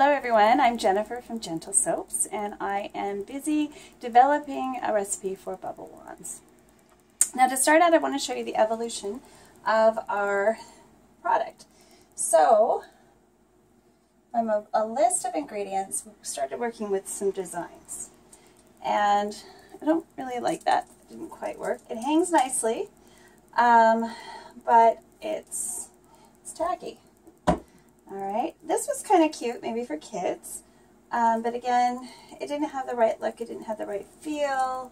Hello everyone, I'm Jennifer from Jentle Soaps, and I am busy developing a recipe for bubble wands. Now to start out, I want to show you the evolution of our product. So, from a list of ingredients, we started working with some designs. And I don't really like that. It didn't quite work. It hangs nicely, but it's tacky. Alright, this was kind of cute, maybe for kids, but again, it didn't have the right look, it didn't have the right feel,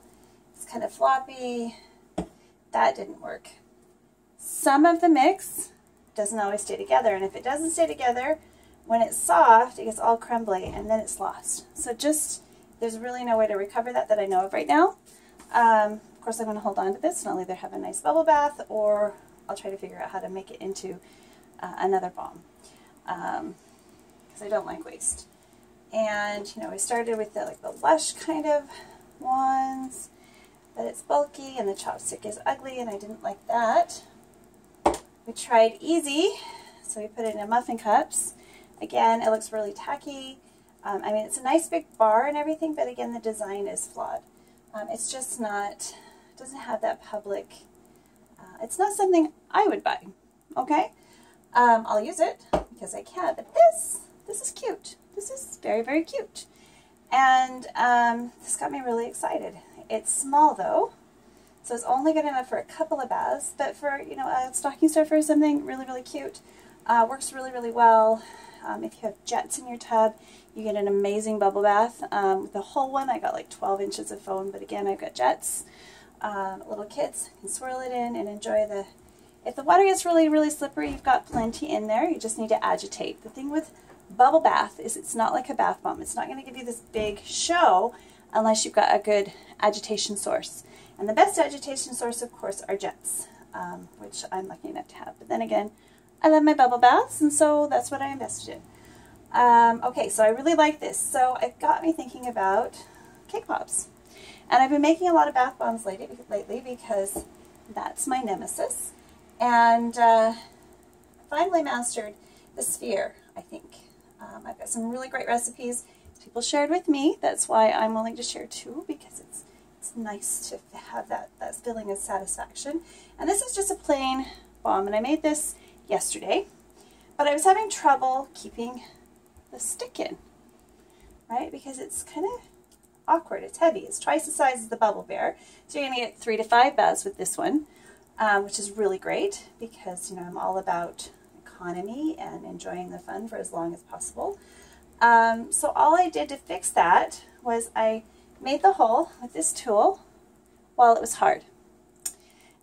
it's kind of floppy. That didn't work. Some of the mix doesn't always stay together, and if it doesn't stay together, when it's soft, it gets all crumbly, and then it's lost. So there's really no way to recover that I know of right now. Of course, I'm going to hold on to this, and I'll either have a nice bubble bath, or I'll try to figure out how to make it into another balm. Because I don't like waste. And, you know, we started with the lush kind of ones, but it's bulky and the chopstick is ugly and I didn't like that. We tried easy, so we put it in muffin cups. Again, it looks really tacky. I mean, it's a nice big bar and everything, but again, the design is flawed. It's just not, it doesn't have that public, it's not something I would buy, okay? I'll use it because I can, but this is cute. This is very, very cute. And this got me really excited. It's small though, so it's only good enough for a couple of baths, but for, you know, a stocking stuffer or something really, really cute. Works really, really well. If you have jets in your tub, you get an amazing bubble bath. The whole one, I got like 12 inches of foam, but again, I've got jets. Little kids can swirl it in and enjoy the... If the water gets really, really slippery, you've got plenty in there. You just need to agitate. The thing with bubble bath is it's not like a bath bomb. It's not going to give you this big show unless you've got a good agitation source. And the best agitation source, of course, are jets, which I'm lucky enough to have. But then again, I love my bubble baths, and so that's what I invested in. Okay, so I really like this. So it got me thinking about cake pops. And I've been making a lot of bath bombs lately because that's my nemesis. And finally mastered the sphere, I think. I've got some really great recipes people shared with me. That's why I'm willing to share too, because it's nice to have that feeling of satisfaction. And this is just a plain bomb, and I made this yesterday, but I was having trouble keeping the stick in, right? Because it's kind of awkward. It's heavy. It's twice the size as the Bubble Bear, so you're going to get 3 to 5 baths with this one. Which is really great because, you know, I'm all about economy and enjoying the fun for as long as possible. So all I did to fix that was I made the hole with this tool while it was hard.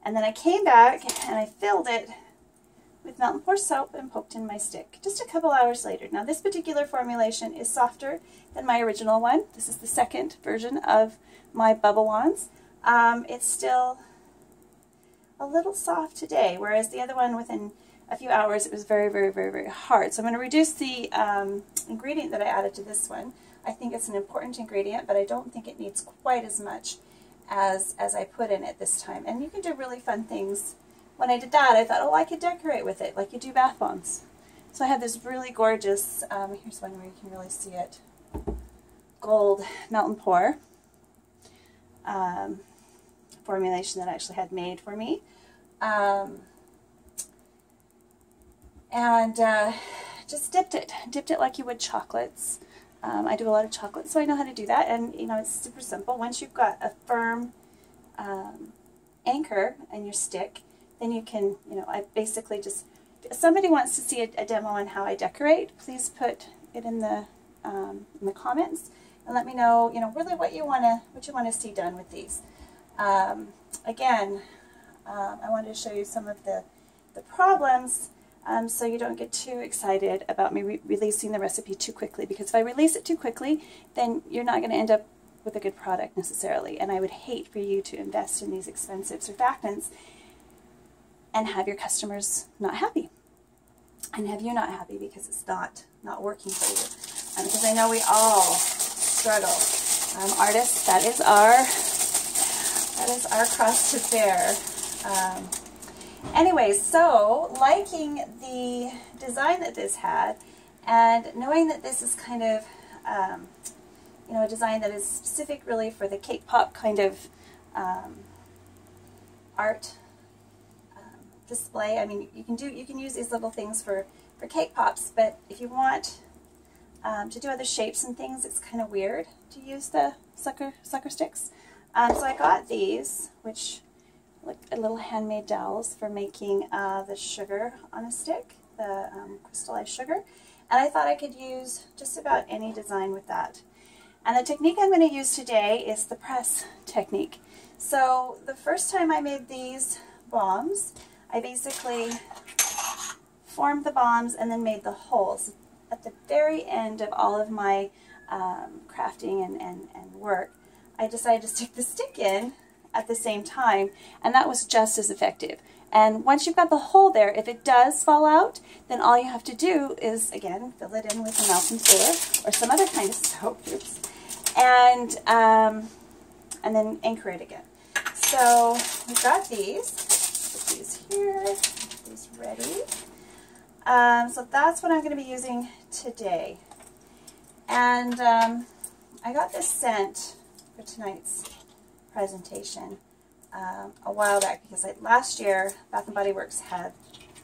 And then I came back and I filled it with melt and pour soap and poked in my stick just a couple hours later. Now this particular formulation is softer than my original one. This is the second version of my bubble wands. It's still a little soft today, whereas the other one, within a few hours, it was very, very, very, very hard. So I'm going to reduce the ingredient that I added to this one. I think it's an important ingredient, but I don't think it needs quite as much as I put in it this time. And you can do really fun things. When I did that, I thought, oh, I could decorate with it like you do bath bombs. So I have this really gorgeous, here's one where you can really see it, gold melt and pour. Formulation that I actually had made for me, just dipped it like you would chocolates. I do a lot of chocolate, so I know how to do that, and you know, it's super simple. Once you've got a firm anchor in your stick, then you can, you know, I basically just, if somebody wants to see a demo on how I decorate, please put it in the comments and let me know, you know, really what you want to see done with these. Again, I wanted to show you some of the problems so you don't get too excited about me releasing the recipe too quickly, because if I release it too quickly, then you're not going to end up with a good product necessarily, and I would hate for you to invest in these expensive surfactants and have your customers not happy and have you not happy because it's not working for you. Because I know we all struggle. Artists, that is our cross to bear. Anyways, so liking the design that this had And knowing that this is kind of, you know, a design that is specific really for the cake pop kind of art display. I mean, you can use these little things for cake pops, but if you want to do other shapes and things, it's kind of weird to use the sucker sticks. So I got these, which look like little handmade dowels for making the sugar on a stick, the crystallized sugar. And I thought I could use just about any design with that. And the technique I'm going to use today is the press technique. So the first time I made these bombs, I basically formed the bombs and then made the holes. At the very end of all of my crafting and work, I decided to stick the stick in at the same time, and that was just as effective. And once you've got the hole there, if it does fall out, then all you have to do is, again, fill it in with a melting fluid or some other kind of soap, oops, and then anchor it again. So we've got these. Put these here. Get these ready. So that's what I'm going to be using today. And I got this scent for tonight's presentation a while back because last year Bath & Body Works had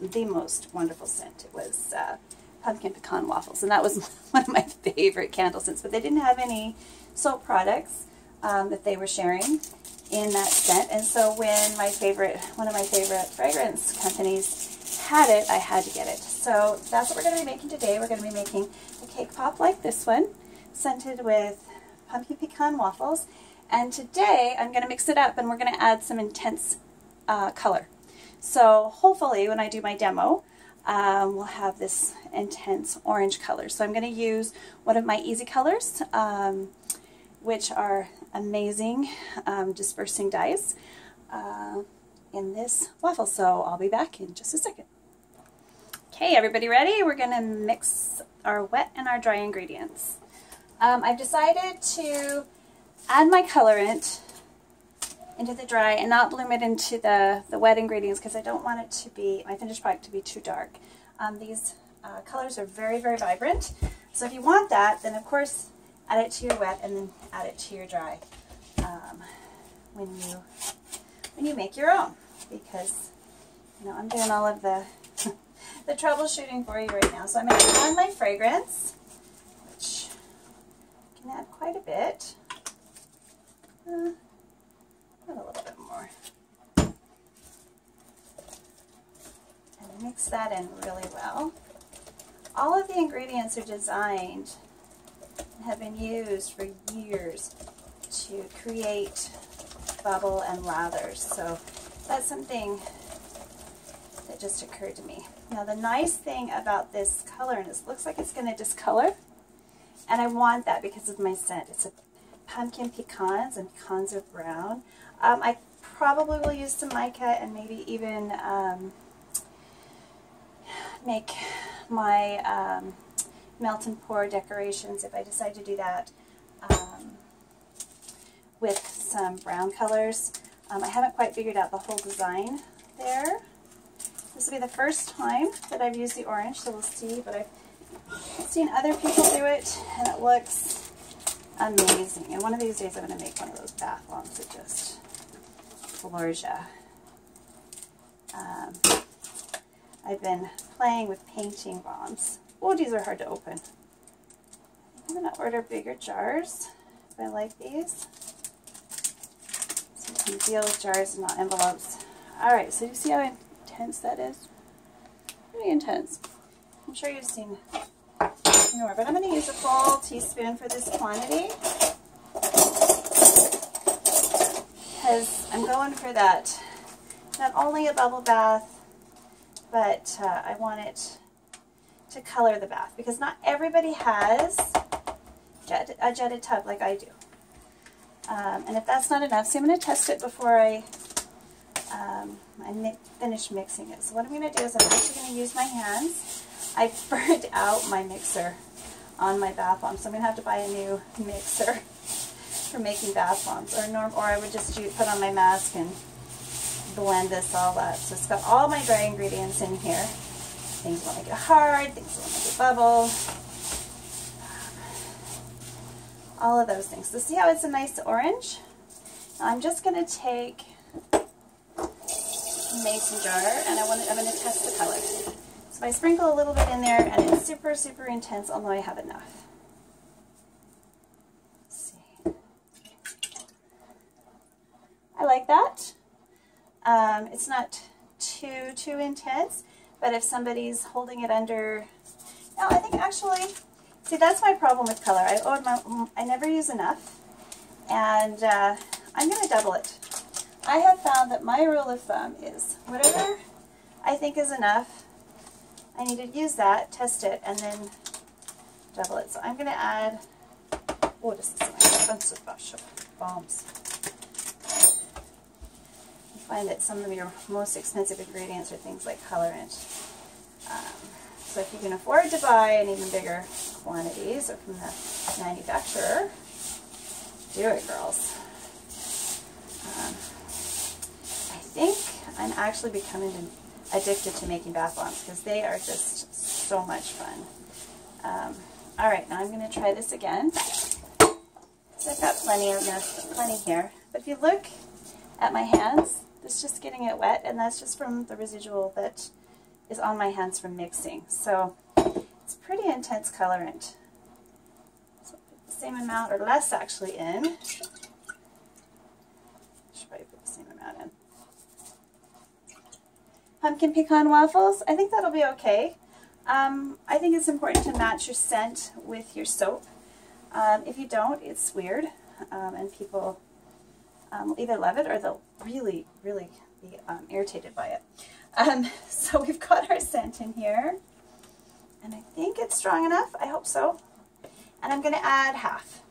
the most wonderful scent. It was Pumpkin Pecan Waffles, and that was one of my favorite candle scents, but they didn't have any soap products that they were sharing in that scent. And so when one of my favorite fragrance companies had it, I had to get it. So that's what we're going to be making today. We're going to be making a cake pop like this one, scented with Pumpkin Pecan Waffles. And today I'm going to mix it up and we're going to add some intense color. So hopefully when I do my demo, we'll have this intense orange color. So I'm going to use one of my easy colors, which are amazing dispersing dyes in this waffle. So I'll be back in just a second. Okay, everybody ready? We're going to mix our wet and our dry ingredients. I've decided to add my colorant into the dry and not bloom it into the wet ingredients because I don't want it to be, my finished product to be too dark. These colors are very, very vibrant. So if you want that, then of course add it to your wet and then add it to your dry when you make your own, because you know I'm doing all of the the troubleshooting for you right now. So I'm going to add my fragrance, which I can add quite a bit. Add a little bit more. And mix that in really well. All of the ingredients are designed and have been used for years to create bubble and lathers. So that's something that just occurred to me. Now the nice thing about this color, and it looks like it's going to discolor, and I want that because of my scent. It's a pumpkin pecans, and pecans are brown. I probably will use some mica and maybe even make my melt and pour decorations if I decide to do that with some brown colors. I haven't quite figured out the whole design there. This will be the first time that I've used the orange, so we'll see, but I've seen other people do it and it looks amazing. And one of these days I'm going to make one of those bath bombs that just floors ya. I've been playing with painting bombs. Oh, these are hard to open. I'm going to order bigger jars if I like these. So you can deal with jars and not envelopes. Alright, so you see how intense that is? Pretty intense. I'm sure you've seen more, but I'm going to use a full teaspoon for this quantity because I'm going for that, not only a bubble bath, but I want it to color the bath, because not everybody has a jetted tub like I do. And if that's not enough, see, I'm going to test it before I finish mixing it. So what I'm going to do is I'm actually going to use my hands. I burned out my mixer on my bath bomb, so I'm going to have to buy a new mixer for making bath bombs, or I would just put on my mask and blend this all up. So it's got all my dry ingredients in here. Things won't make it hard, things won't make it bubble. All of those things. So see how it's a nice orange? Now I'm just going to take a mason jar and I'm going to test the color. So if I sprinkle a little bit in there and it's super, super intense, I'll know I have enough. Let's see. I like that. It's not too intense, but if somebody's holding it under, no, I think actually, see, that's my problem with color. I never use enough, and I'm going to double it. I have found that my rule of thumb is whatever I think is enough, I need to use that, test it, and then double it. So I'm going to add, oh, this is some expensive bombs. You find that some of your most expensive ingredients are things like colorant. So if you can afford to buy an even bigger quantities or from the manufacturer, do it, girls. I think I'm actually becoming addicted to making bath bombs because they are just so much fun. All right, now I'm going to try this again. So I've got plenty here. But if you look at my hands, it's just getting it wet, and that's just from the residual that is on my hands from mixing. So it's pretty intense colorant. So I'll put the same amount, or less actually, in. Should probably put the same amount in. Pumpkin Pecan Waffles, I think that'll be okay. I think it's important to match your scent with your soap. If you don't, it's weird, and people either love it or they'll really, really be irritated by it. So we've got our scent in here, and I think it's strong enough. I hope so. And I'm going to add half.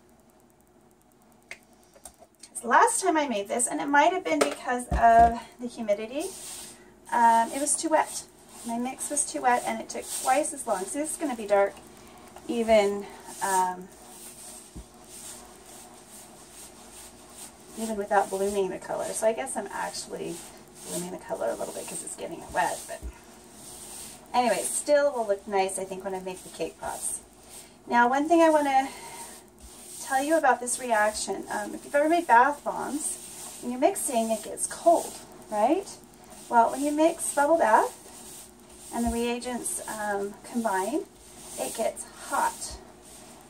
Last time I made this, and it might have been because of the humidity, it was too wet. My mix was too wet, and it took twice as long. So this is going to be dark, even without blooming the color. So I guess I'm actually blooming the color a little bit because it's getting it wet. But anyway, still will look nice, I think, when I make the cake pops. Now, one thing I want to tell you about this reaction, if you've ever made bath bombs, when you're mixing, it gets cold, right? Well, when you mix bubble bath and the reagents combine, it gets hot.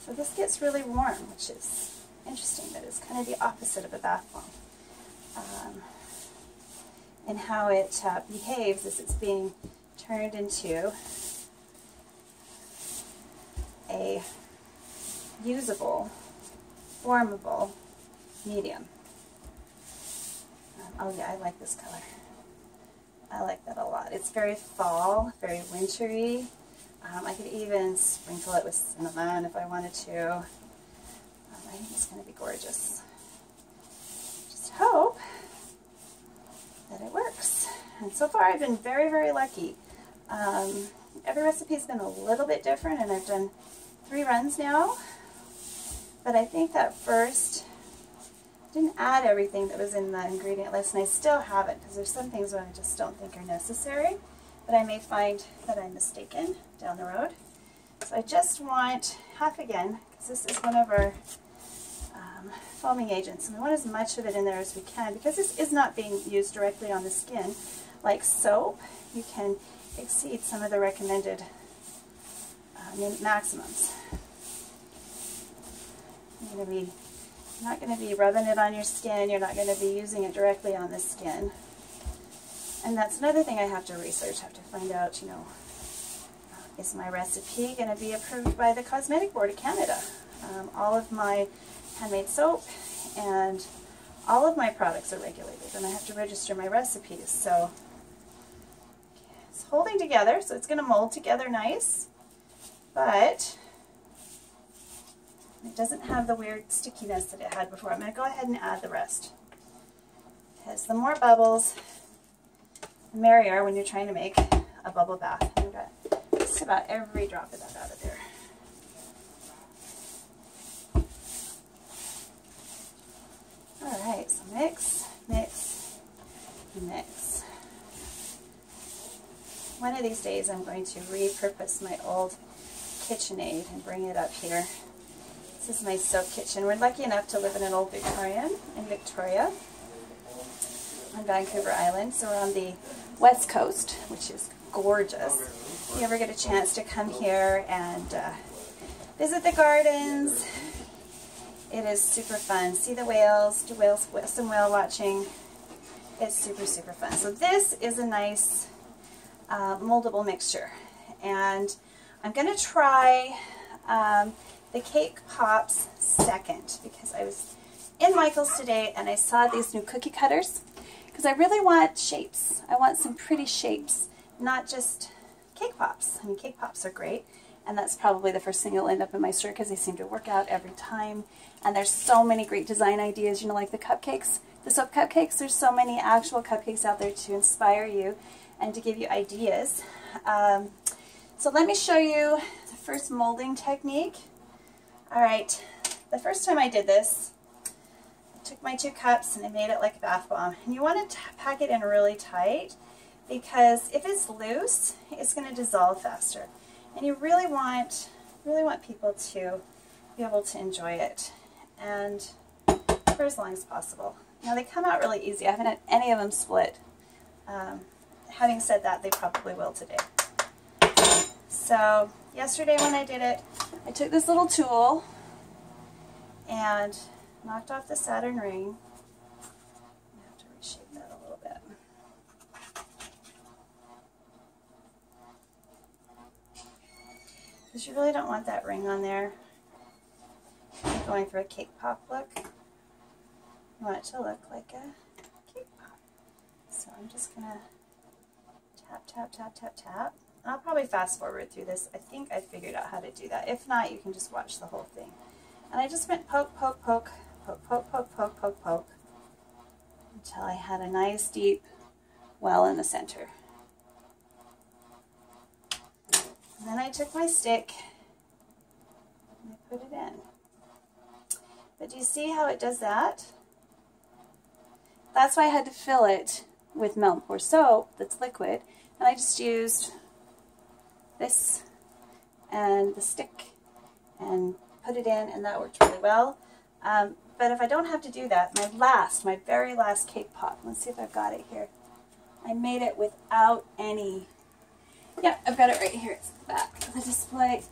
So this gets really warm, which is interesting. That is kind of the opposite of a bath bomb. And how it behaves as it's being turned into a usable, formable medium. Oh yeah, I like this color. I like that a lot. It's very fall, very wintry. I could even sprinkle it with cinnamon if I wanted to. I think it's going to be gorgeous. Just hope that it works. And so far I've been very, very lucky. Every recipe's been a little bit different, and I've done 3 runs now. But I think that first I didn't add everything that was in the ingredient list, and I still haven't, because there's some things that I just don't think are necessary, but I may find that I'm mistaken down the road. So I just want half again, because this is one of our foaming agents, and we want as much of it in there as we can, because this is not being used directly on the skin. Like soap, you can exceed some of the recommended maximums. You're not going to be rubbing it on your skin. You're not going to be using it directly on the skin. And that's another thing I have to research. I have to find out, you know, is my recipe going to be approved by the Cosmetic Board of Canada? All of my handmade soap and all of my products are regulated, and I have to register my recipes. So it's holding together, so it's going to mold together nice, but it doesn't have the weird stickiness that it had before. I'm going to go ahead and add the rest, because the more bubbles, the merrier when you're trying to make a bubble bath. I've got just about every drop of that out of there. Alright, so mix, mix, mix. One of these days I'm going to repurpose my old KitchenAid and bring it up here. This is my soap kitchen. We're lucky enough to live in an old Victorian in Victoria on Vancouver Island. So we're on the west coast, which is gorgeous. If you ever get a chance to come here and visit the gardens, it is super fun. See the whales, do some whale watching. It's super, super fun. So this is a nice moldable mixture. And I'm going to try the cake pops second, because I was in Michael's today and I saw these new cookie cutters, because I really want shapes. I want some pretty shapes, not just cake pops. I mean, cake pops are great, and that's probably the first thing that'll end up in my store because they seem to work out every time. And there's so many great design ideas, you know, like the cupcakes, the soap cupcakes. There's so many actual cupcakes out there to inspire you and to give you ideas. So let me show you the first molding technique. All right, the first time I did this, I took my 2 cups and I made it like a bath bomb. And you want to pack it in really tight, because if it's loose, it's going to dissolve faster. And you really want people to be able to enjoy it, and for as long as possible. Now they come out really easy. I haven't had any of them split. Having said that, they probably will today. So yesterday when I did it, I took this little tool and knocked off the Saturn ring. I have to reshape that a little bit. Because you really don't want that ring on there. You're going for a cake pop look. You want it to look like a cake pop. So I'm just going to tap, tap, tap, tap, tap. I'll probably fast forward through this. I think I figured out how to do that. If not, you can just watch the whole thing. And I just went poke, poke, poke, poke, poke, poke, poke, poke, poke, until I had a nice deep well in the center. And then I took my stick and I put it in. But do you see how it does that? That's why I had to fill it with melt and pour soap that's liquid. And I just used this and the stick and put it in, and that worked really well. But if I don't have to do that, my very last cake pop, let's see if I've got it here. I made it without any, yeah, I've got it right here. It's the back of the display.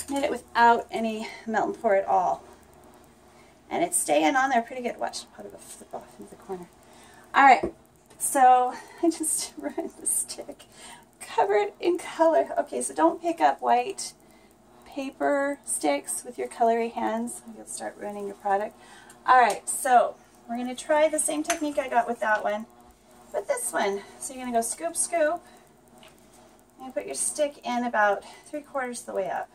Made it without any melt and pour at all. And it's staying on there pretty good. Watch, I'll probably flip off into the corner. All right, so I just ruined the stick. Covered in color. Okay, so don't pick up white paper sticks with your colory hands. You'll start ruining your product. All right, so we're going to try the same technique I got with that one, but this one. So you're going to go scoop, scoop, and put your stick in about 3/4 the way up.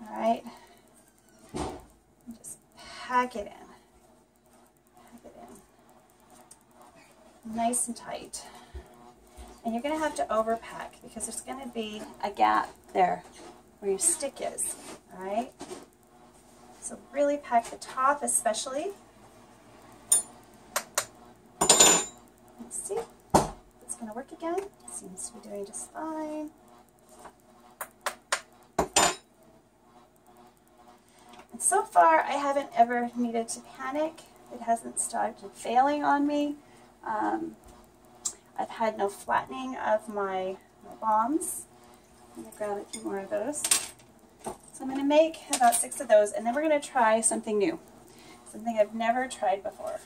All right, and just pack it in. Pack it in. Nice and tight. And you're going to have to overpack, because there's going to be a gap there where your stick is, all right? So really pack the top especially. Let's see if it's going to work again. It seems to be doing just fine. And so far, I haven't ever needed to panic. It hasn't started failing on me. I've had no flattening of my bombs. I'm going to grab a few more of those. So I'm going to make about 6 of those, and then we're going to try something new. Something I've never tried before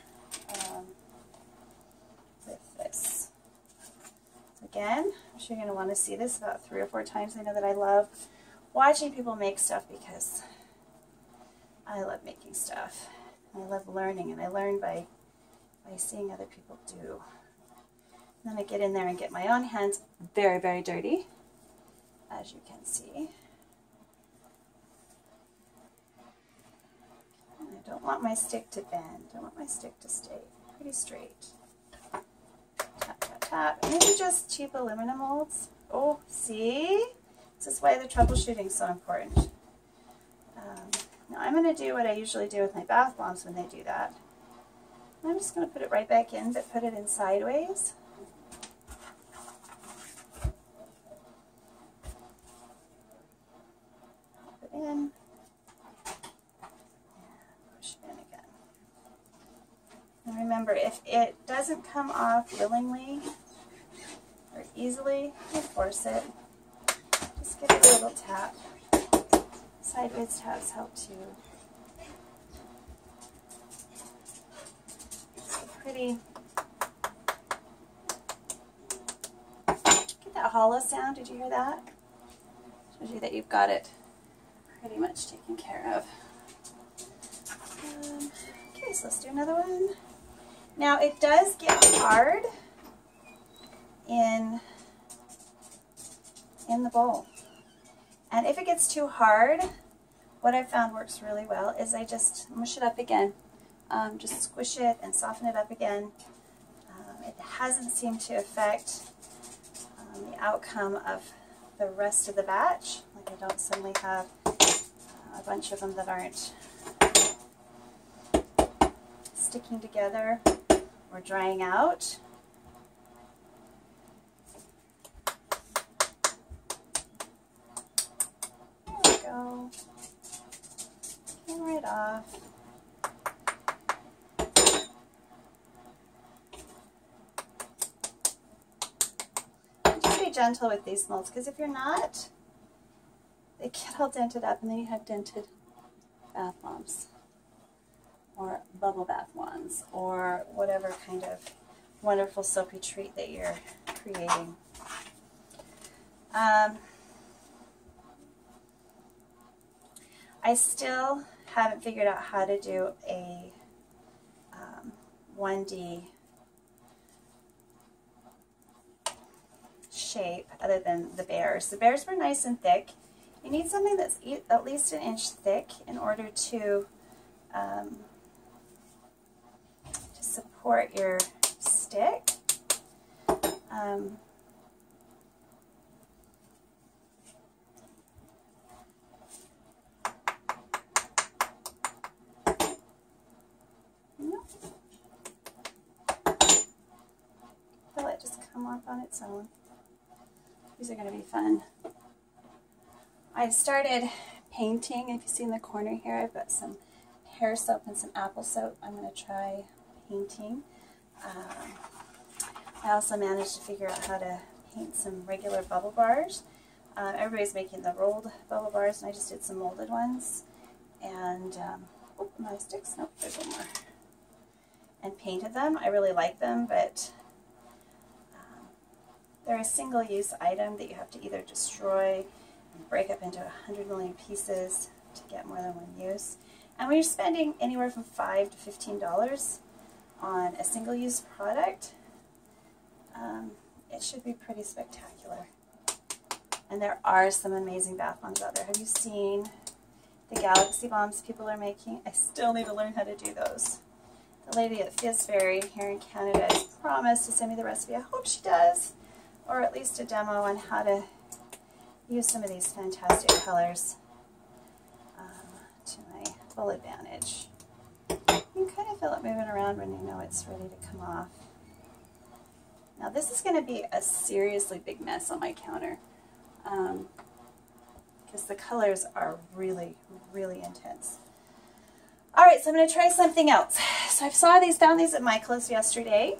with this. So again, I'm sure you're going to want to see this about 3 or 4 times. I know that I love watching people make stuff, because I love making stuff. And I love learning, and I learn by seeing other people do. And then I get in there and get my own hands very, very dirty, as you can see. And I don't want my stick to bend. I want my stick to stay pretty straight. Tap, tap, tap. And these are just cheap aluminum molds. Oh, see? This is why the troubleshooting is so important. Now I'm going to do what I usually do with my bath bombs when they do that. I'm just going to put it right back in, but put it in sideways. in. Push it in again. And remember, if it doesn't come off willingly or easily, you force it. Just give it a little tap. Sideways taps help too. So pretty. Get that hollow sound. Did you hear that? Shows you that you've got it pretty much taken care of. Okay, so let's do another one. Now it does get hard in the bowl. And if it gets too hard, what I found works really well is I just mush it up again. Just squish it and soften it up again. It hasn't seemed to affect the outcome of the rest of the batch. Like I don't suddenly have a bunch of them that aren't sticking together or drying out. There we go. Came right off. Just be gentle with these molds, because if you're not, they get all dented up and then you have dented bath bombs or bubble bath wands or whatever kind of wonderful soapy treat that you're creating. I still haven't figured out how to do a 1D shape other than the bears. The bears were nice and thick. You need something that's at least an inch thick in order to support your stick. Let it just come off on its own. These are going to be fun. I started painting. If you see in the corner here, I've got some hair soap and some apple soap. I'm going to try painting. I also managed to figure out how to paint some regular bubble bars. Everybody's making the rolled bubble bars, and I just did some molded ones. And, oh, my sticks. Nope, there's one more. And painted them. I really like them, but they're a single-use item that you have to either destroy and break up into 100 million pieces to get more than one use. And when you're spending anywhere from $5 to $15 on a single-use product, it should be pretty spectacular. And there are some amazing bath bombs out there. Have you seen the galaxy bombs people are making? I still need to learn how to do those. The lady at Fizz Fairy here in Canada has promised to send me the recipe. I hope she does. Or at least a demo on how to use some of these fantastic colors to my full advantage. You can kind of feel it moving around when you know it's ready to come off. Now this is going to be a seriously big mess on my counter because the colors are really, really intense. Alright, so I'm going to try something else. So I found these at Michael's yesterday.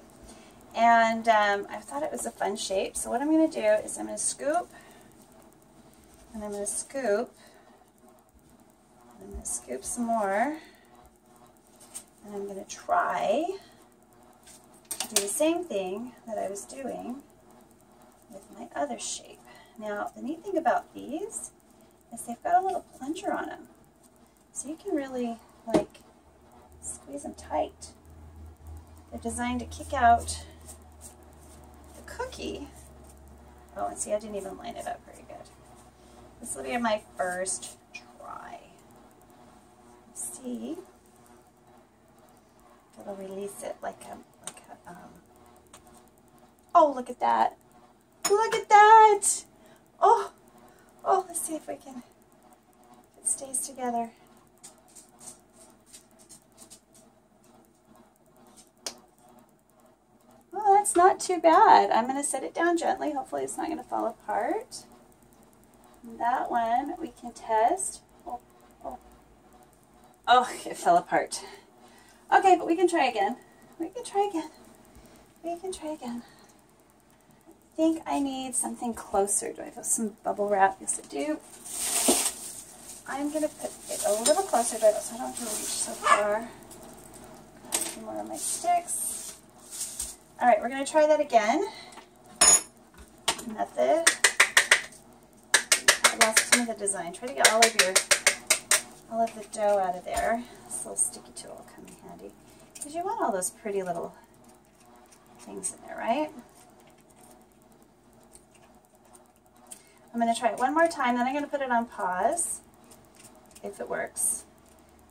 And I thought it was a fun shape. So what I'm going to do is I'm going to scoop, and I'm going to scoop, and I'm going to scoop some more, and I'm going to try to do the same thing that I was doing with my other shape. Now, the neat thing about these is they've got a little plunger on them. So you can really, like, squeeze them tight. They're designed to kick out the cookie. Oh, and see, I didn't even line it up very good. This will be my first try. See, it'll release it like a oh, look at that. Look at that. Oh, let's see if we can, if it stays together. Well, that's not too bad. I'm going to set it down gently. Hopefully it's not going to fall apart. And that one we can test. We'll Oh, it fell apart. Okay, but we can try again. We can try again. We can try again. I think I need something closer. Do I have some bubble wrap? Yes, I do. I'm going to put it a little closer to it so I don't have to reach so far. Grab a few more of my sticks. All right, we're going to try that again. Method. I lost some of the design. Try to get all of the dough out of there. This little sticky tool will come in handy because you want all those pretty little things in there, right? I'm going to try it one more time, then I'm going to put it on pause, if it works,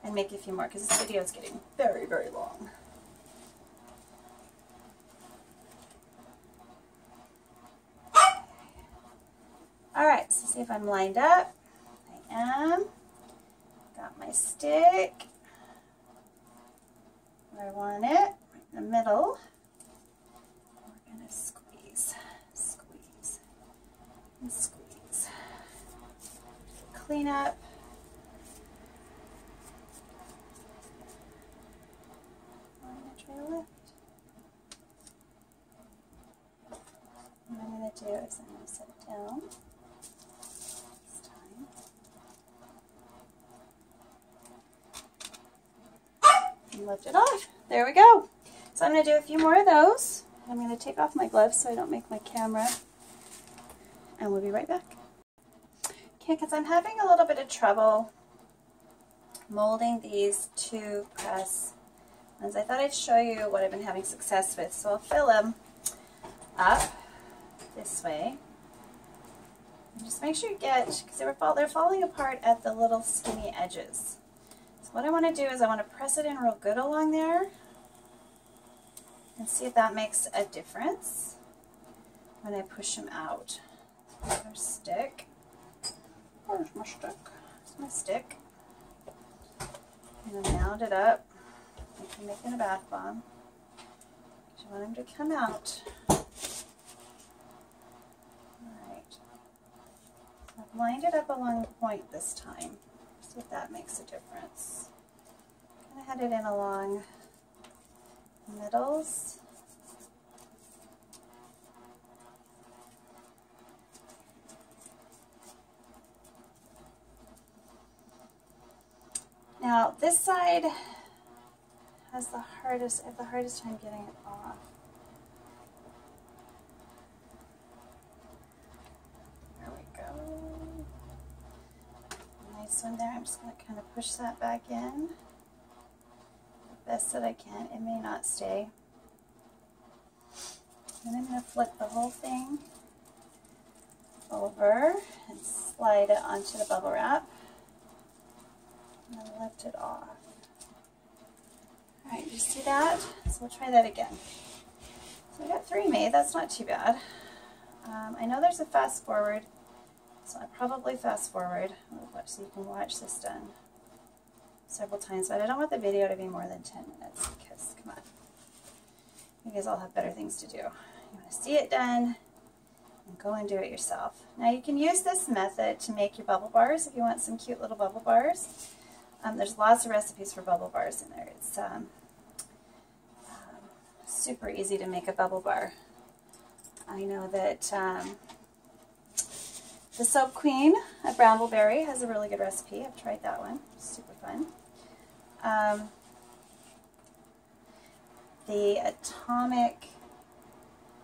and make a few more because this video is getting very, very long. Alright, so see if I'm lined up. I am. Got my stick where I want it, right in the middle. We're going to squeeze, squeeze, and squeeze. Clean up. I'm going to try to lift. What I'm going to do is I'm going to set it down this time. And lift it off. There we go. So I'm going to do a few more of those. I'm going to take off my gloves so I don't make my camera. And we'll be right back. Okay, because I'm having a little bit of trouble molding these two press ones. I thought I'd show you what I've been having success with. So I'll fill them up this way. And just make sure you get, because they're falling apart at the little skinny edges. So what I want to do is I want to press it in real good along there and see if that makes a difference when I push them out. There's our stick. Where's my stick? There's my stick. And then mound it up like you're making a bath bomb. You want them to come out. Alright. So I've lined it up along the point this time. See if that makes a difference. I'm going to head it in along the middles. Now this side has I have the hardest time getting it off. There we go. Nice one there. I'm just going to kind of push that back in the best that I can. It may not stay. Then I'm going to flip the whole thing over and slide it onto the bubble wrap. And then lift it off. Alright, you see that? So we'll try that again. So I got 3 made, that's not too bad. I know there's a fast forward, so I probably fast forward so you can watch this done several times, but I don't want the video to be more than 10 minutes because, come on, you guys all have better things to do. You want to see it done and go and do it yourself. Now you can use this method to make your bubble bars if you want some cute little bubble bars. There's lots of recipes for bubble bars in there. It's super easy to make a bubble bar. I know that the Soap Queen at Brambleberry has a really good recipe. I've tried that one. It's super fun. The Atomic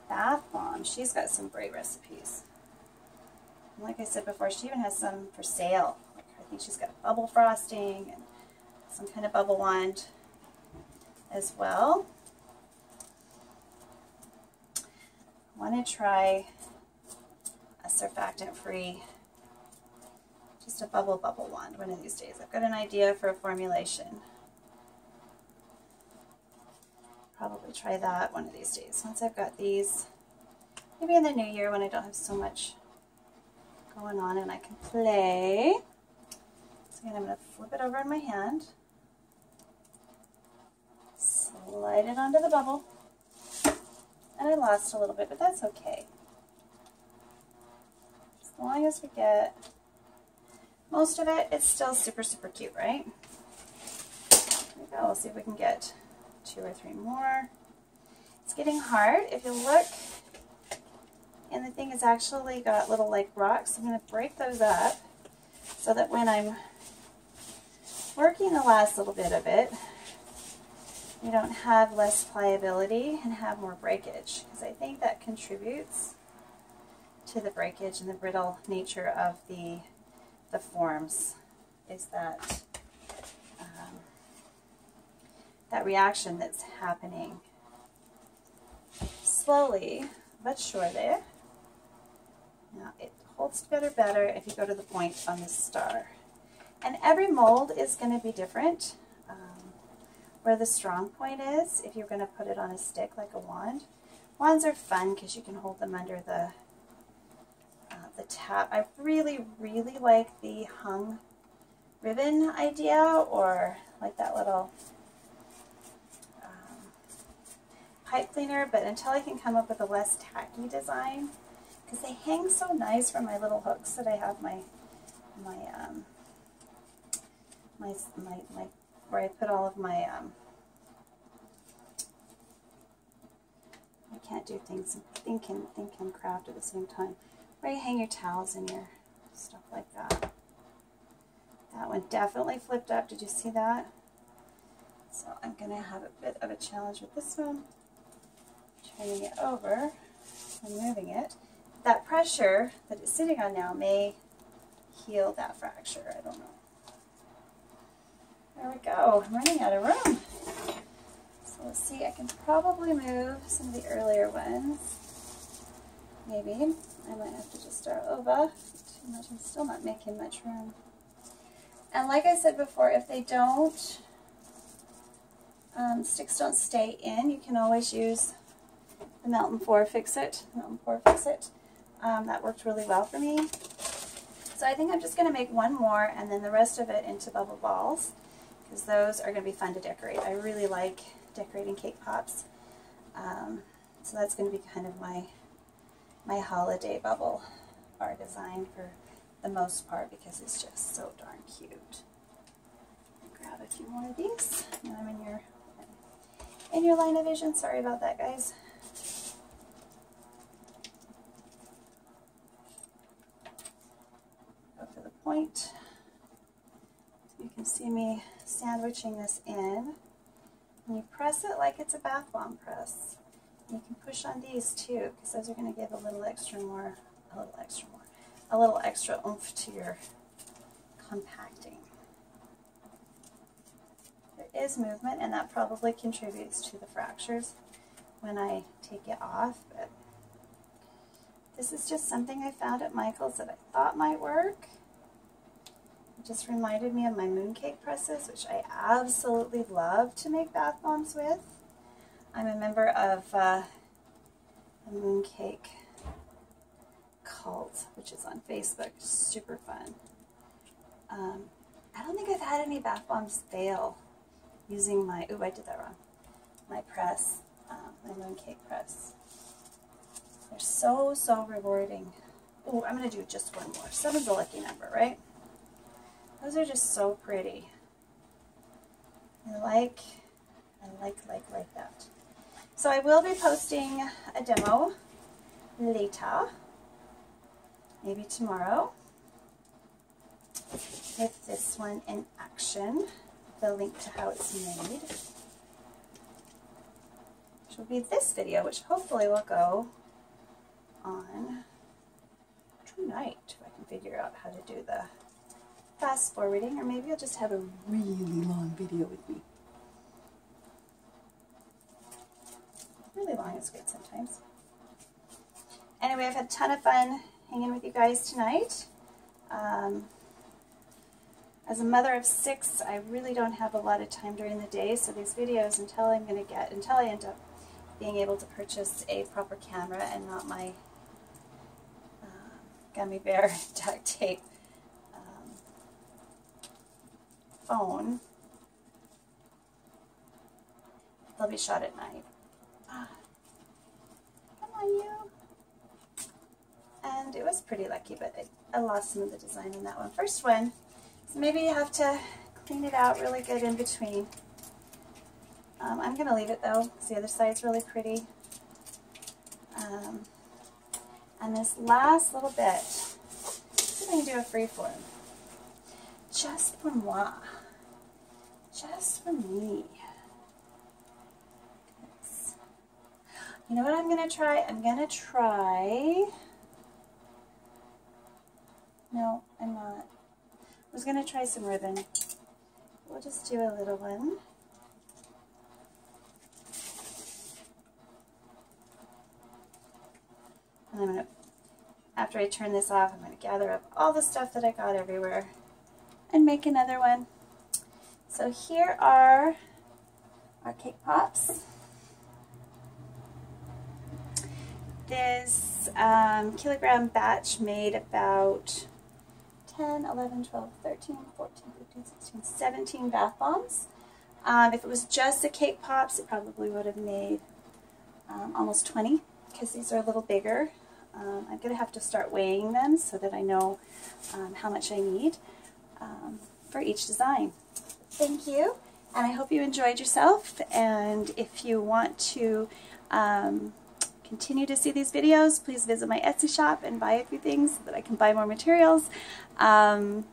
Bath Bomb, she's got some great recipes. And like I said before, she even has some for sale. I think she's got bubble frosting and some kind of bubble wand as well. I want to try a surfactant-free, just a bubble wand one of these days. I've got an idea for a formulation. Probably try that one of these days. Once I've got these, maybe in the new year when I don't have so much going on and I can play. So again, I'm going to flip it over in my hand, slide it onto the bubble, and I lost a little bit, but that's okay. As long as we get most of it, it's still super, super cute, right? go. We'll see if we can get 2 or 3 more. It's getting hard. If you look, and the thing has actually got little like rocks, I'm going to break those up so that when I'm working the last little bit of it, you don't have less pliability and have more breakage, because I think that contributes to the breakage and the brittle nature of the forms, is that that reaction that's happening slowly but surely. Now it holds together better if you go to the point on the star. And every mold is going to be different. Where the strong point is, if you're going to put it on a stick like a wand. Wands are fun because you can hold them under the tap. I really, really like the hung ribbon idea, or like that little pipe cleaner, but until I can come up with a less tacky design, because they hang so nice from my little hooks that I have where I put all of my I can't do things and think and craft at the same time. Where you hang your towels and your stuff like that. That one definitely flipped up. Did you see that? So I'm going to have a bit of a challenge with this one. Turning it over and moving it. That pressure that it's sitting on now may heal that fracture. I don't know. There we go. I'm running out of room. So let's see. I can probably move some of the earlier ones. Maybe. I might have to just start over. Too much. I'm still not making much room. And like I said before, if they don't, sticks don't stay in, you can always use the Melt and Pour Fix-It. That worked really well for me. So I think I'm just going to make one more and then the rest of it into bubble balls, because those are going to be fun to decorate. I really like decorating cake pops. So that's going to be kind of my holiday bubble bar design for the most part, because it's just so darn cute. Grab a few more of these, and I'm in your line of vision. Sorry about that, guys. Go for the point. You can see me sandwiching this in, and you press it like it's a bath bomb press. And you can push on these too, because those are going to give a little extra oomph to your compacting. There is movement, and that probably contributes to the fractures when I take it off, but this is just something I found at Michael's that I thought might work. It just reminded me of my mooncake presses, which I absolutely love to make bath bombs with. I'm a member of a mooncake cult, which is on Facebook. It's super fun. I don't think I've had any bath bombs fail using my, ooh, I did that wrong, my press, my mooncake press. They're so, so rewarding. Ooh, I'm going to do just one more. 7's a lucky number, right? Those are just so pretty. I like that. So I will be posting a demo later, maybe tomorrow, with this one in action, the link to how it's made, which will be this video, which hopefully will go on tonight, if I can figure out how to do the fast forwarding, or maybe I'll just have a really long video with me. Really long is good sometimes. Anyway, I've had a ton of fun hanging with you guys tonight. As a mother of 6, I really don't have a lot of time during the day, so these videos, until I end up being able to purchase a proper camera and not my gummy bear duct tape phone, they'll be shot at night. Come on, you. And it was pretty lucky, but I lost some of the design in that one. First one, so maybe you have to clean it out really good in between. I'm going to leave it though, because the other side's really pretty. And this last little bit, let's see if I can do a freeform. Just for moi. Just for me. You know what I'm going to try? I'm going to try... No, I'm not. I was going to try some ribbon. We'll just do a little one. And I'm going to, after I turn this off, I'm going to gather up all the stuff that I got everywhere and make another one. So here are our cake pops. This kilogram batch made about 10, 11, 12, 13, 14, 15, 16, 17 bath bombs. If it was just the cake pops, it probably would have made almost 20, because these are a little bigger. I'm going to have to start weighing them so that I know how much I need for each design. Thank you, and I hope you enjoyed yourself, and if you want to continue to see these videos, please visit my Etsy shop and buy a few things so that I can buy more materials. I'd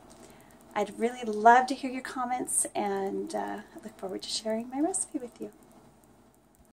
really love to hear your comments, and I look forward to sharing my recipe with you.